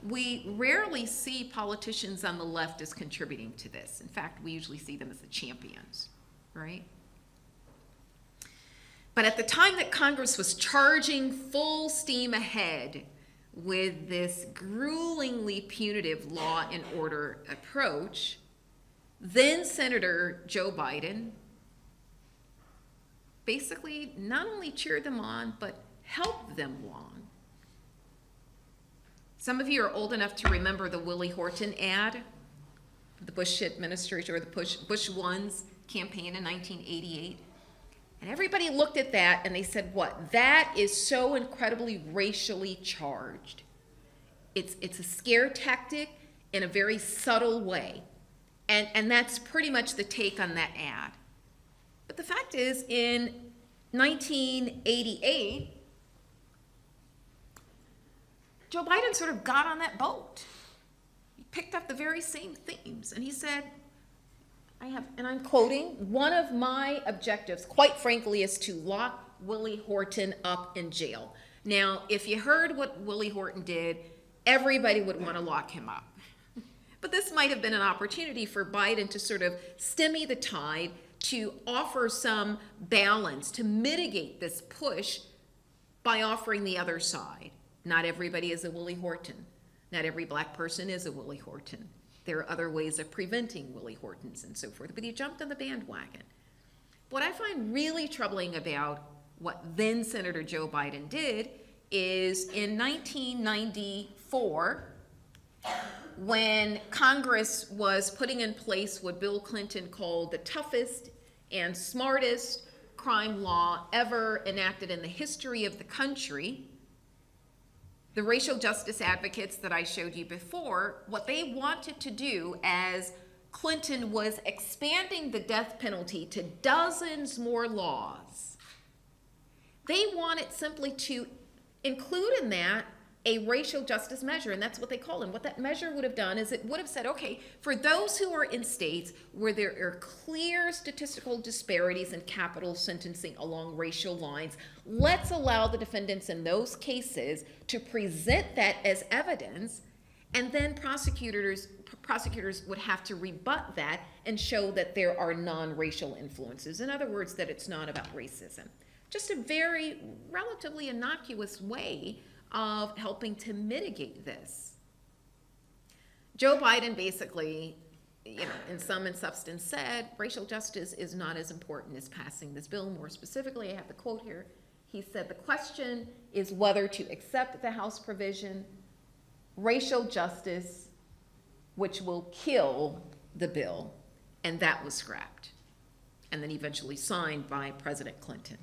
we rarely see politicians on the left as contributing to this. In fact, we usually see them as the champions, right? But at the time that Congress was charging full steam ahead with this gruelingly punitive law and order approach, then Senator Joe Biden basically not only cheered them on, but helped them along. Some of you are old enough to remember the Willie Horton ad, the Bush administration, or the Bush one's campaign in 1988. And everybody looked at that and they said, what? That is so incredibly racially charged. It's a scare tactic in a very subtle way. And that's pretty much the take on that ad. But the fact is, in 1988, Joe Biden sort of got on that boat. He picked up the very same themes, and he said, and I'm quoting, one of my objectives, quite frankly, is to lock Willie Horton up in jail. Now, if you heard what Willie Horton did, everybody would want to lock him up. But this might have been an opportunity for Biden to sort of stemmy the tide, to offer some balance, to mitigate this push by offering the other side. Not everybody is a Willie Horton. Not every black person is a Willie Horton. There are other ways of preventing Willie Hortons and so forth, but he jumped on the bandwagon. What I find really troubling about what then Senator Joe Biden did is in 1994, when Congress was putting in place what Bill Clinton called the toughest and smartest crime law ever enacted in the history of the country, the racial justice advocates that I showed you before, what they wanted to do as Clinton was expanding the death penalty to dozens more laws, they wanted simply to include in that a racial justice measure, and that's what they call them. What that measure would have done is it would have said, okay, for those who are in states where there are clear statistical disparities in capital sentencing along racial lines, let's allow the defendants in those cases to present that as evidence, and then prosecutors would have to rebut that and show that there are non-racial influences. In other words, that it's not about racism. Just a very relatively innocuous way of helping to mitigate this. Joe Biden basically, in sum and substance said, racial justice is not as important as passing this bill. More specifically, I have the quote here. He said, the question is whether to accept the House provision, racial justice, which will kill the bill. And that was scrapped, and then eventually signed by President Clinton.